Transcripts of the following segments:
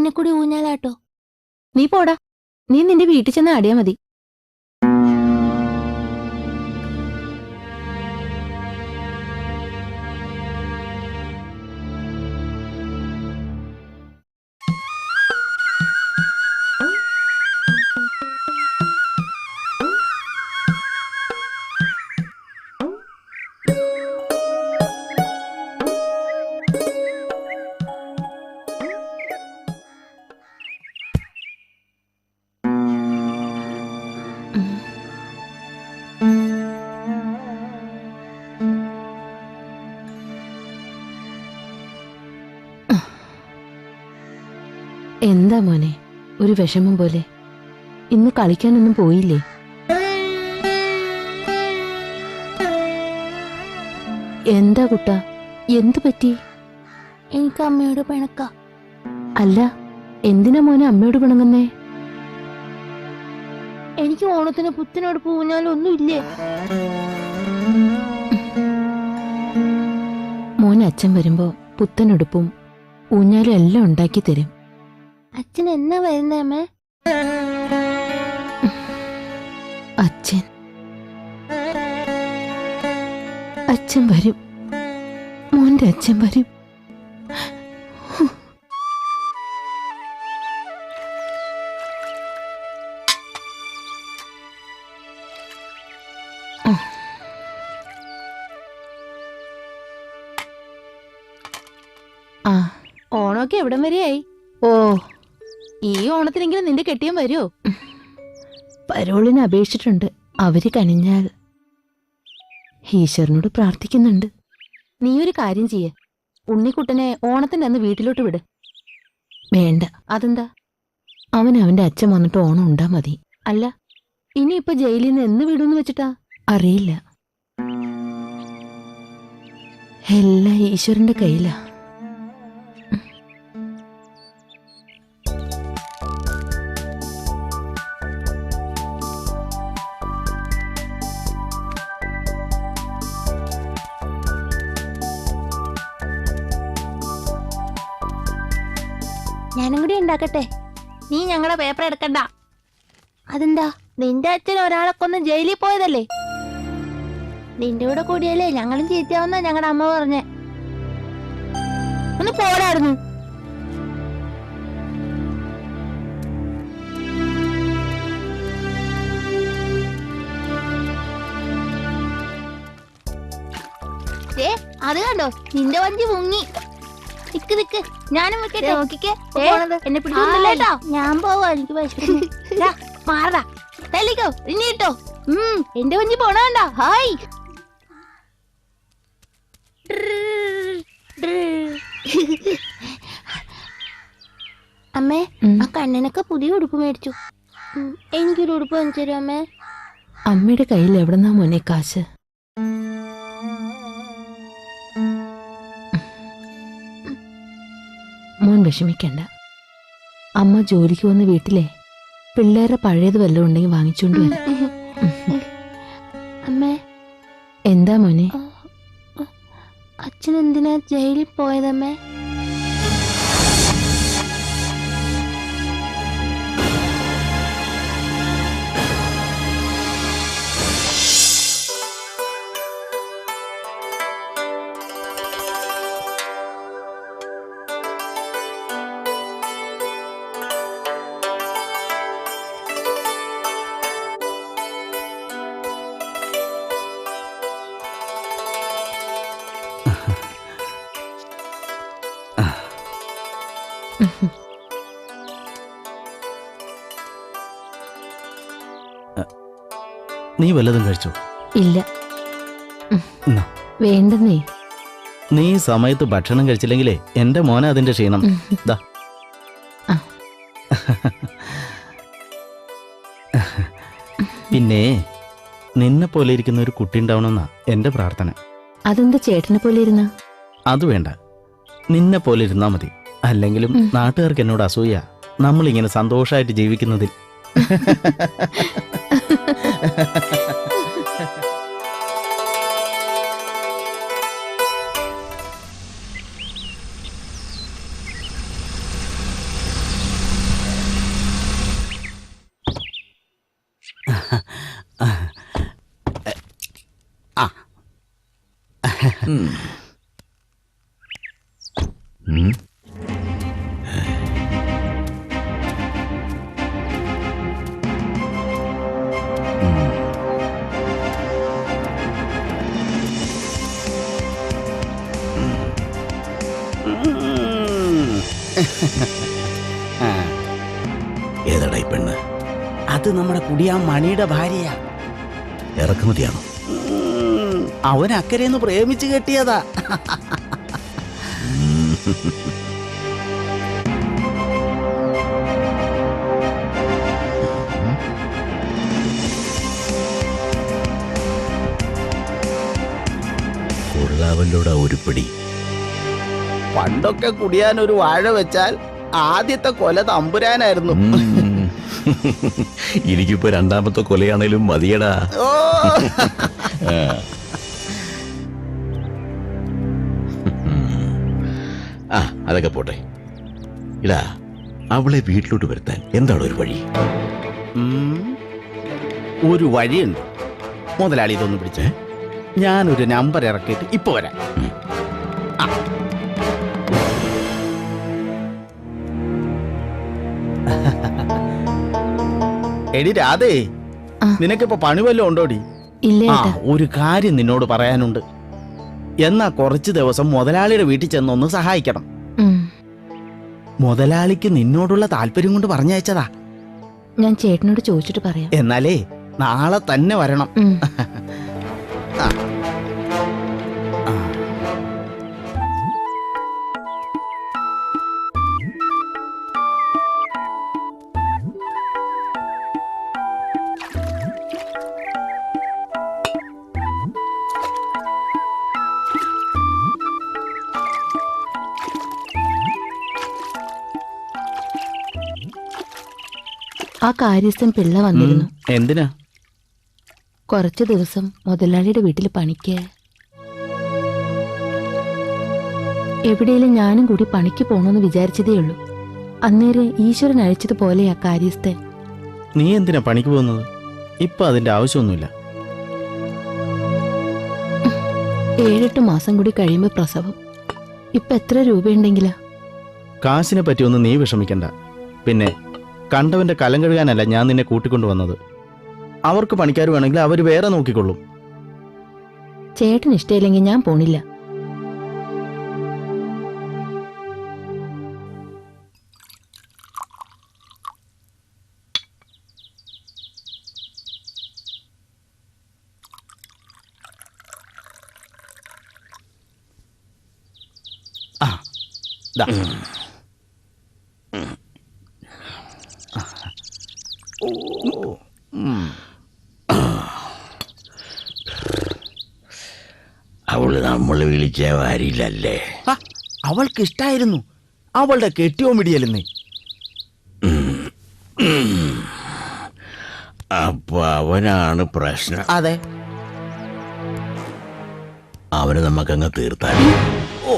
എന്നെ കൂടി ഊഞ്ഞാലാട്ടോ. നീ പോടാ, നീ നിന്റെ വീട്ടിൽ ചെന്ന് ആടിയാ മതി. എന്താ മോനെ ഒരു വിഷമം പോലെ? ഇന്ന് കളിക്കാനൊന്നും പോയില്ലേ? എന്താ കുട്ടാ, എന്തു പറ്റി? എനിക്ക് അമ്മയോട് പിണക്ക. അല്ല, എന്തിനാ മോനെ അമ്മയോട് പിണങ്ങുന്നേ? എനിക്ക് ഓണത്തിന് പുത്തിനോട് പൂഞ്ഞാലൊന്നും ഇല്ലേ? മോനെ അച്ഛൻ വരുമ്പോ പുത്തനുടുപ്പും ഊഞ്ഞാലും എല്ലാം ഉണ്ടാക്കി തരും. അച്ഛൻ എന്നാ വരുന്നേ അമ്മേ? അച്ഛൻ അച്ഛൻ വരും, മോന്റെ അച്ഛൻ വരും. ആ, ഓണമൊക്കെ എവിടം വരെയായി? ഓ, ഈ ഓണത്തിനെങ്കിലും നിന്റെ കെട്ടിയൻ വരുമോ? പരോളിന് അപേക്ഷിച്ചിട്ടുണ്ട്. അവര് കനിഞ്ഞാൽ ഈശ്വരനോട് പ്രാർത്ഥിക്കുന്നുണ്ട്. നീ ഒരു കാര്യം ചെയ്യേ, ഉണ്ണിക്കുട്ടനെ ഓണത്തിന്റെ അന്ന് വീട്ടിലോട്ട് വിട്. വേണ്ട. അതെന്താ? അവന്റെ അച്ഛൻ വന്നിട്ട് ഓണം ഉണ്ടാ മതി. അല്ല, ഇനിയിപ്പൊ ജയിലിൽ നിന്ന് എന്ന് വിടുന്ന് വെച്ചിട്ടാ? അറിയില്ല, എല്ലാം ഈശ്വരന്റെ കയ്യിലാ. ഞാനും കൂടി ഉണ്ടാക്കട്ടെ. നീ ഞങ്ങളുടെ പേപ്പർ എടുക്കണ്ട. അതെന്താ? നിന്റെ അച്ഛൻ ഒരാളെ കൊന്ന് ജയിലിൽ പോയതല്ലേ? നിന്റെ കൂടെ കൂടിയല്ലേ ഞങ്ങളും ചീത്തയാവുന്ന ഞങ്ങളുടെ അമ്മ പറഞ്ഞേ. ഒന്ന് പോരായിരുന്നു. അത് കണ്ടോ, നിന്റെ വഞ്ചി മുങ്ങി. നിക്ക് നിക്ക്, ഞാനും വെക്കട്ടെ. നോക്കിക്കേ, എന്നെ പിടിച്ചോണ്ടല്ലേട്ടോ. ഞാൻ പോവാ, എനിക്ക് മാറടാ. തല്ലിക്കോ, ഇനി ഇട്ടോ. എന്റെ വഞ്ചി പോണണ്ട. ഹായ്. അമ്മേ, ആ കണ്ണനൊക്കെ പുതിയ ഉടുപ്പ് മേടിച്ചു. എനിക്കൊരു ഉടുപ്പ് വാങ്ങിച്ചു തരും അമ്മേ? അമ്മയുടെ കയ്യിൽ എവിടെന്നാ മോനെ കാശ്? മോൻ വിഷമിക്കണ്ട. അമ്മ ജോലിക്ക് വന്ന വീട്ടിലെ പിള്ളേരെ പഴയത് വല്ലതും ഉണ്ടെങ്കിൽ വാങ്ങിച്ചോണ്ട് വരാം. അമ്മേ, എന്താ മോനെ? അച്ഛൻ എന്തിനാ ജയിലിൽ പോയതമ്മേ? നീ വല്ലതും കഴിച്ചോ? ഇല്ല. വേണ്ടെന്നേ. നീ സമയത്ത് ഭക്ഷണം കഴിച്ചില്ലെങ്കിലേ എന്റെ മോനെ അതിന്റെ ക്ഷീണം. പിന്നെ നിന്നെ പോലെ ഇരിക്കുന്ന ഒരു കുട്ടി ഉണ്ടാവണമെന്നാ എന്റെ പ്രാർത്ഥന. അതെന്താ ചേട്ടനെ പോലെ ഇരുന്ന? അത് വേണ്ട, നിന്നെ പോലെ ഇരുന്നാ മതി. അല്ലെങ്കിലും നാട്ടുകാർക്ക് എന്നോട് അസൂയ, നമ്മളിങ്ങനെ സന്തോഷമായിട്ട് ജീവിക്കുന്നതിൽ. ആ ഏതാടാ ഈ പെണ്ണ്? അത് നമ്മുടെ കുടിയാ മണിയുടെ ഭാര്യയാ. ഇറക്കുമതിയാണോ? അവൻ അക്കരെന്ന് പ്രേമിച്ച് കെട്ടിയതാ. കൊള്ളാവല്ലോടാ ഉരുപ്പടി. പണ്ടൊക്കെ കുടിയാൻ ഒരു വാഴ വെച്ചാൽ ആദ്യത്തെ കൊല തമ്പുരാനായിരുന്നു. എനിക്കിപ്പോ രണ്ടാമത്തെ കൊലയാണേലും മതിയടാ. ഓ ആ അതൊക്കെ പോട്ടെ. ഇടാ, അവളെ വീട്ടിലോട്ട് വരുത്താൻ എന്താണ് ഒരു വഴി? ഒരു വഴിയുണ്ട്. മുതലാളി ഇതൊന്ന് പിടിച്ചേ. ഞാനൊരു നമ്പർ ഇറക്കിയിട്ട് ഇപ്പൊ വരാം. എടി രാധേ, നിനക്കിപ്പോ പണി വല്ലതും ഉണ്ടോടി? ഇല്ല ആ ഏട്ടാ. ഒരു കാര്യം നിന്നോട് പറയാനുണ്ട്. എന്നാ കുറച്ച് ദിവസം മുതലാളിയുടെ വീട്ടിൽ ചെന്നൊന്ന് സഹായിക്കണം. മുതലാളിക്ക് നിന്നോടുള്ള താല്പര്യം കൊണ്ട് പറഞ്ഞയച്ചതാ. ഞാൻ ചേട്ടനോട് ചോദിച്ചിട്ട് പറയാം. എന്നാലേ നാളെ തന്നെ വരണം. ആ. ആ. ആ കാര്യസ്ഥൻ പിള്ള വന്നിരുന്നു. എന്തിനാ? കുറച്ചു ദിവസം മുതലാളിയുടെ വീട്ടിൽ പണിക്ക്. എവിടെയെങ്കിലും ഞാനും കൂടി പണിക്ക് പോകണമെന്ന് വിചാരിച്ചതേ ഉള്ളൂ. അന്നേരം ഈശ്വരൻ അയച്ചതുപോലെയാ കാര്യസ്ഥൻ. നീ എന്തിനാ പണിക്ക് പോകുന്നത്? ഇപ്പൊ അതിന്റെ ആവശ്യമൊന്നുമില്ല. 7-8 മാസം കൂടി കഴിയുമ്പോ പ്രസവം. ഇപ്പൊ എത്ര രൂപയുണ്ടെങ്കിലാ? കാശിനെ പറ്റിയൊന്നും നീ വിഷമിക്കണ്ട. പിന്നെ കണ്ടവന്റെ കലം കഴുകാനല്ല ഞാൻ നിന്നെ കൂട്ടിക്കൊണ്ടുവന്നത്. അവർക്ക് പണിക്കാർ വേണമെങ്കിൽ അവര് വേറെ നോക്കിക്കൊള്ളും. ചേട്ടന് ഇഷ്ടമില്ലെങ്കിൽ ഞാൻ പോണില്ല. ആ ദാ. അവള് നമ്മളെ വിളിച്ച വാരിയില്ലല്ലേ? അവൾക്ക് ഇഷ്ടായിരുന്നു. അവളുടെ കെട്ടിയോ മിടിയല്ലെന്നേ. അപ്പൊ അവനാണ് പ്രശ്നം. അതെ. അവന് നമുക്കങ്ങ് തീർത്താൽ. ഓ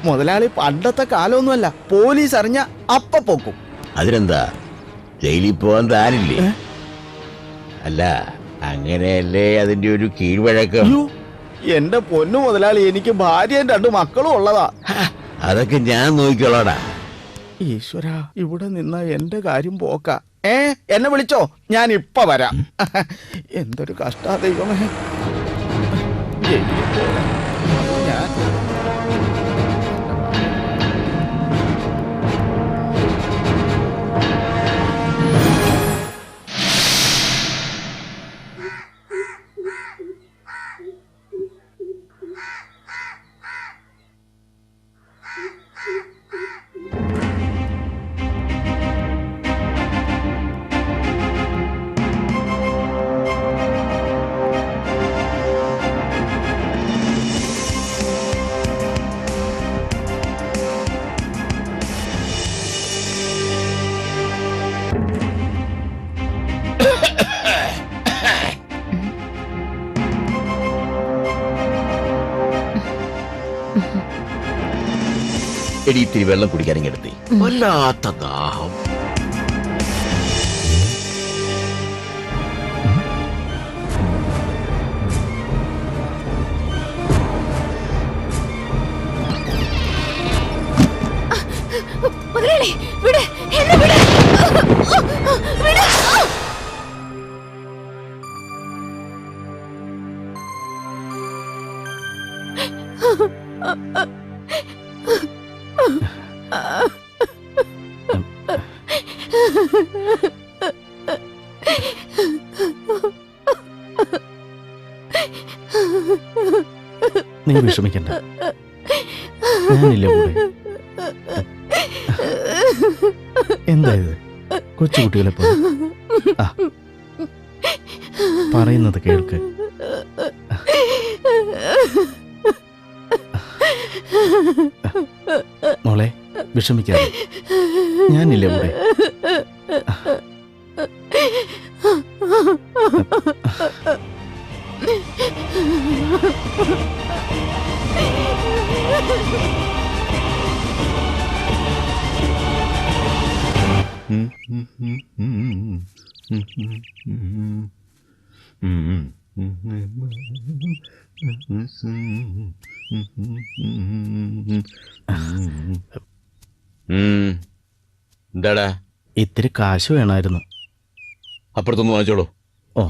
മുതലാളി പണ്ടത്തെ കാലമൊന്നുമല്ല. പോലീസ് അറിഞ്ഞ അപ്പ പോക്കും. അതിനെന്താ, ജയിലിൽ പോവാൻ താനില്ലേ? അല്ല, അങ്ങനെയല്ലേ അതിന്റെ ഒരു കീഴ്വഴക്കം. എന്റെ പൊന്നു മുതലാളി, എനിക്ക് ഭാര്യയും 2 മക്കളും ഉള്ളതാ. അതൊക്കെ ഞാൻ നോക്കിക്കോളാടാ. ഈശ്വര, ഇവിടെ നിന്ന എന്റെ കാര്യം പോക്ക. എന്നെ വിളിച്ചോ, ഞാൻ ഇപ്പൊ വരാം. എന്തൊരു കഷ്ടാ ദൈവമേ. ഞാൻ എടി, ഇത്തിരി വെള്ളം കുടിക്കാനും എടുത്തി. വല്ലാത്ത ദാഹം. നീ വിഷമിക്കണ്ട, ഞാനില്ല കൂടെ. എന്താ ഇത് കൊച്ചുകുട്ടികളെ പോലെ? ആ, പറയുന്നത് കേൾക്ക്. മോളെ വിഷമിക്കാതെ, ഞാനില്ല കൂടെ. എന്താടാ? ഇത്തിരി കാശ് വേണമായിരുന്നു. അപ്പുറത്തൊന്ന് വാങ്ങിച്ചോളൂ. ഓ,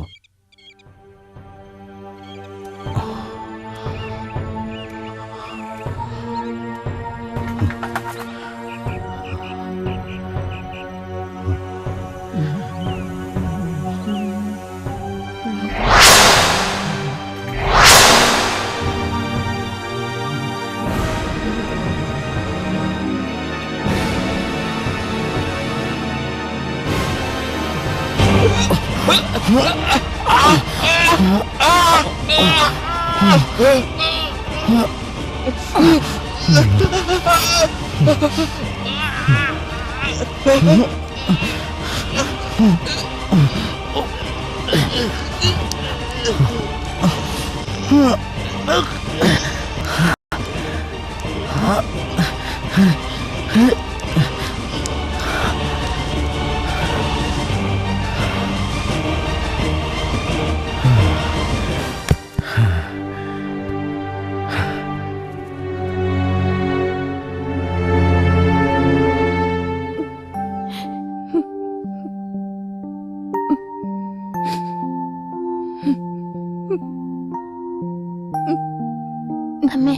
അമ്മേ,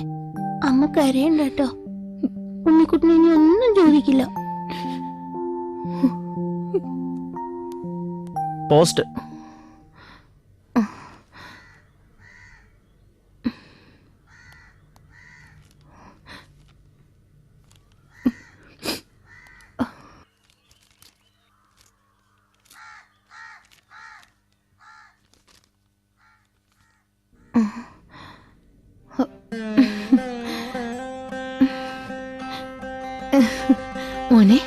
അമ്മ കരയണ്ട കേട്ടോ. ഉണ്ണിക്കുട്ടിനെ ഇനി ഒന്നും ചോദിക്കില്ല. പോസ്റ്റ്. മോനെ,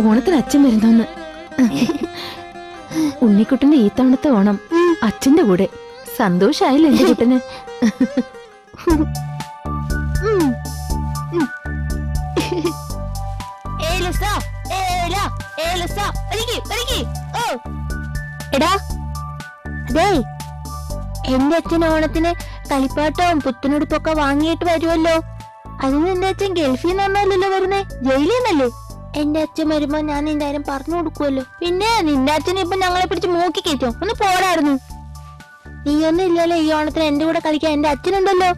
ഓണത്തിന് അച്ഛൻ വരുന്നോന്ന്. ഉണ്ണിക്കുട്ടന്റെ ഈ തവണത്തെ ഓണം അച്ഛന്റെ കൂടെ. സന്തോഷായില്ല എന്റെ കുട്ടന്? എടാ, അതേ, എന്റെ അച്ഛൻ ഓണത്തിന് കളിപ്പാട്ടവും പുത്തനുടുപ്പൊക്കെ വാങ്ങിയിട്ട് വരുമല്ലോ. അതിന് എന്റെ അച്ഛൻ ഗൾഫിൽ നിന്ന് പറഞ്ഞല്ലോ വരുന്നേ, ജയിലിൽ നിന്നല്ലേ. എന്റെ അച്ഛൻ വരുമ്പോ ഞാൻ നിന്റെ കാര്യം പറഞ്ഞു കൊടുക്കുമല്ലോ. പിന്നെ നിന്റെ അച്ഛനെ ഇപ്പൊ ഞങ്ങളെ പിടിച്ച് മൂക്കി കയറ്റോ? ഒന്ന് പോരായിരുന്നു. നീ ഒന്നും ഇല്ലല്ലോ ഈ ഓണത്തിന് എന്റെ കൂടെ കളിക്കാൻ. എന്റെ അച്ഛനുണ്ടല്ലോ.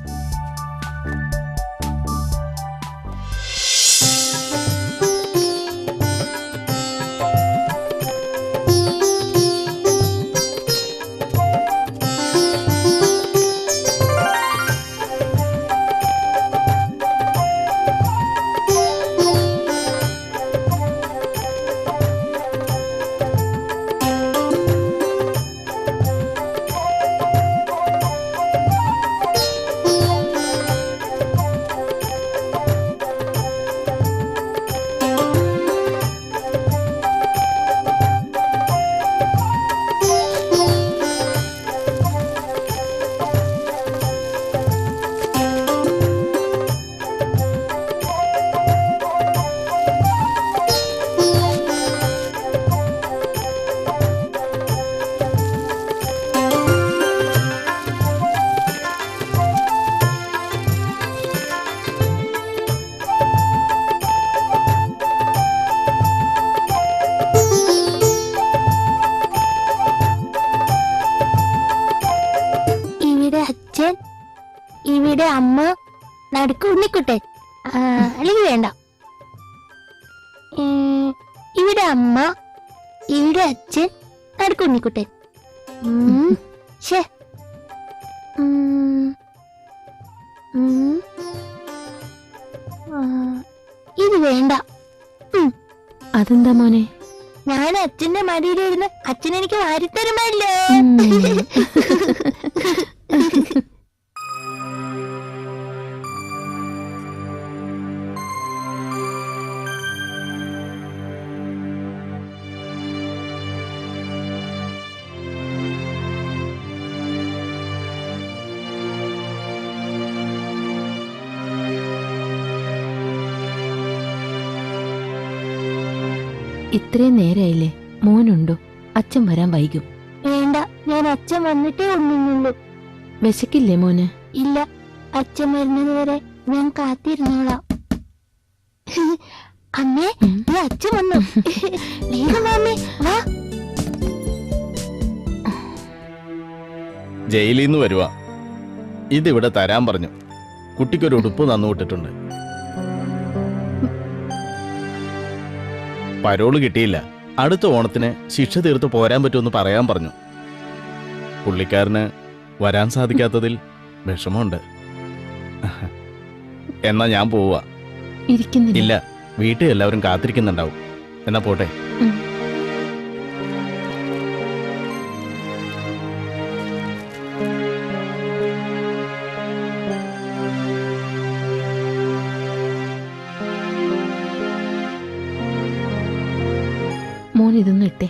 ഇവിടെ അമ്മ, നടുക്ക് ഉണ്ണിക്കുട്ടൻ. അല്ലെങ്കിൽ വേണ്ട. ഇവിടെ അമ്മ, ഇവിടെ അച്ഛൻ, നടുക്ക് ഉണ്ണിക്കുട്ടൻ. ശ്ശേ. ഇത് വേണ്ട. അതെന്താ മോനെ? ഞാൻ അച്ഛന്റെ മടിയിലിരുന്ന് അച്ഛൻ എനിക്ക് വാരിത്തരുമല്ലോ. ഇത്രയും നേരായില്ലേ? മോനുണ്ടോ? അച്ഛൻ വരാൻ വൈകും. വേണ്ട, ഞാൻ അച്ഛൻ വന്നിട്ടേ ഉണ്ണുന്നുള്ളൂ. വിശക്കില്ലേ മോന്? ഇല്ല, അച്ഛൻ വരുന്നത് വരെ ഞാൻ കാത്തിരുന്നോളാം. അമ്മേ, ഈ അച്ഛൻ വന്നു. വേഗം വാ അമ്മേ, വാ. ജയിലിൽ നിന്ന് വരുവാ. ഇതിവിടെ തരാൻ പറഞ്ഞു. കുട്ടിക്കൊരു ഉടുപ്പ് തന്നു വിട്ടിട്ടുണ്ട്. പരോള് കിട്ടിയില്ല. അടുത്ത ഓണത്തിന് ശിക്ഷ തീർത്ത് പോരാൻ പറ്റുമെന്ന് പറയാൻ പറഞ്ഞു. പുള്ളിക്കാരന് വരാൻ സാധിക്കാത്തതിൽ വിഷമമുണ്ട്. എന്നാ ഞാൻ പോവാ. ഇരിക്കുന്നില്ല. ഇല്ല, വീട്ടിൽ എല്ലാവരും കാത്തിരിക്കുന്നുണ്ടാവും. എന്നാ പോട്ടെ. മോൻ ഇതൊന്നും ഇട്ടേ.